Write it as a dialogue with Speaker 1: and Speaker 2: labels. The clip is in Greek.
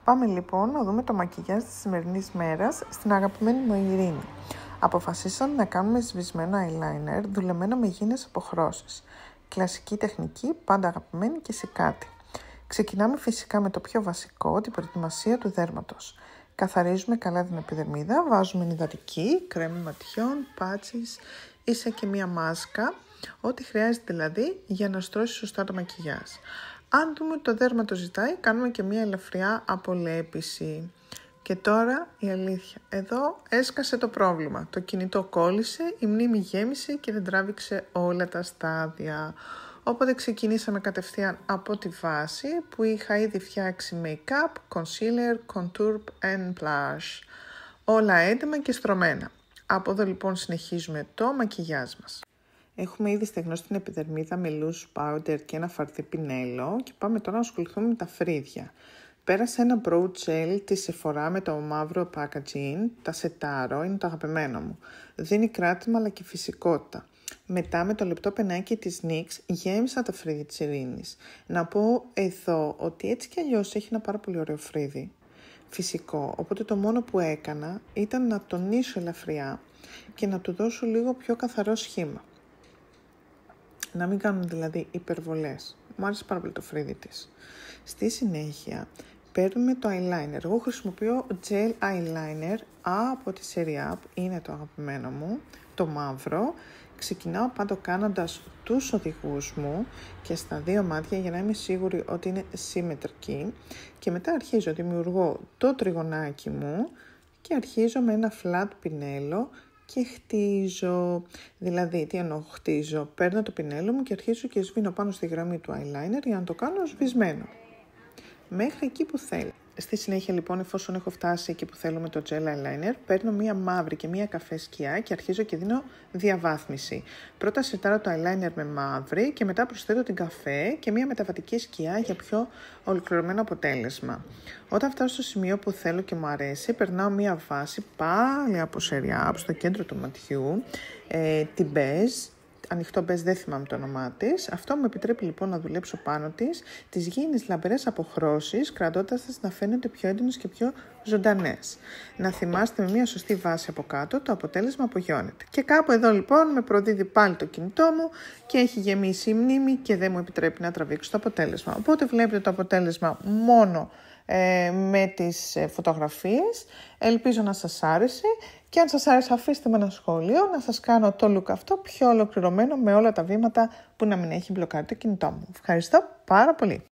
Speaker 1: Πάμε λοιπόν να δούμε το μακιγιάζ της σημερινής μέρας στην αγαπημένη μου Ειρήνη. Αποφασίσαμε να κάνουμε σβησμένο eyeliner δουλεμένο με γήινες αποχρώσεις. Κλασική τεχνική, πάντα αγαπημένη και σε κάτι. Ξεκινάμε φυσικά με το πιο βασικό, την προετοιμασία του δέρματος. Καθαρίζουμε καλά την επιδερμίδα, βάζουμε υδατική, κρέμη ματιών, πάτσις, ίσα και μία μάσκα, ό,τι χρειάζεται δηλαδή για να στρώσει σωστά το μακιγιάζ. Αν δούμε ότι το δέρμα το ζητάει, κάνουμε και μία ελαφριά απολέπιση. Και τώρα η αλήθεια. Εδώ έσκασε το πρόβλημα. Το κινητό κόλλησε, η μνήμη γέμισε και δεν τράβηξε όλα τα στάδια. Οπότε ξεκινήσαμε κατευθείαν από τη βάση που είχα ήδη φτιάξει make-up, concealer, contour and blush. Όλα έντοιμα και στρωμένα. Από εδώ λοιπόν συνεχίζουμε το μακιγιάζ μας. Έχουμε ήδη στεγνώσει την επιδερμίδα με loose powder και ένα φαρδί πινέλο και πάμε τώρα να ασχοληθούμε με τα φρύδια. Πέρασα ένα brow gel τη Sephora με το μαύρο packaging, τα σετάρω, είναι το αγαπημένο μου. Δίνει κράτημα αλλά και φυσικότητα. Μετά με το λεπτό πενάκι της NYX γέμισα τα φρύδια της Ειρήνης. Να πω εδώ ότι έτσι κι αλλιώς έχει ένα πάρα πολύ ωραίο φρύδι, φυσικό, οπότε το μόνο που έκανα ήταν να τονίσω ελαφριά και να του δώσω λίγο πιο καθαρό σχήμα. Να μην κάνουν δηλαδή υπερβολές. Μου άρεσε πάρα πολύ το φρύδι της. Στη συνέχεια παίρνουμε το eyeliner. Εγώ χρησιμοποιώ gel eyeliner από τη Serie Up. Είναι το αγαπημένο μου, το μαύρο. Ξεκινάω πάντα κάνοντας τους οδηγούς μου και στα δύο μάτια για να είμαι σίγουρη ότι είναι συμμετρική. Και μετά αρχίζω, δημιουργώ το τριγωνάκι μου και αρχίζω με ένα flat πινέλο και χτίζω. Δηλαδή, τι εννοώ χτίζω, παίρνω το πινέλο μου και αρχίζω και σβήνω πάνω στη γραμμή του eyeliner για να το κάνω σβησμένο. Μέχρι εκεί που θέλω. Στη συνέχεια λοιπόν, εφόσον έχω φτάσει εκεί που θέλω με το gel eyeliner, παίρνω μία μαύρη και μία καφέ σκιά και αρχίζω και δίνω διαβάθμιση. Πρώτα σετάρω το eyeliner με μαύρη και μετά προσθέτω την καφέ και μία μεταβατική σκιά για πιο ολοκληρωμένο αποτέλεσμα. Όταν φτάσω στο σημείο που θέλω και μου αρέσει, περνάω μία βάση πάλι από Serie Up στο κέντρο του ματιού, την beige. Ανοιχτό μπες, δεν θυμάμαι το όνομά της. Αυτό μου επιτρέπει λοιπόν να δουλέψω πάνω της τις γήινες λαμπερές αποχρώσεις, κρατώντας τις να φαίνονται πιο έντονες και πιο ζωντανές. Να θυμάστε με μια σωστή βάση από κάτω, το αποτέλεσμα απογειώνεται. Και κάπου εδώ λοιπόν με προδίδει πάλι το κινητό μου και έχει γεμίσει η μνήμη και δεν μου επιτρέπει να τραβήξω το αποτέλεσμα. Οπότε βλέπετε το αποτέλεσμα μόνο με τις φωτογραφίες. Ελπίζω να σας άρεσε και αν σας άρεσε αφήστε με ένα σχόλιο να σας κάνω το look αυτό πιο ολοκληρωμένο με όλα τα βήματα που να μην έχει μπλοκάρει το κινητό μου. Ευχαριστώ πάρα πολύ.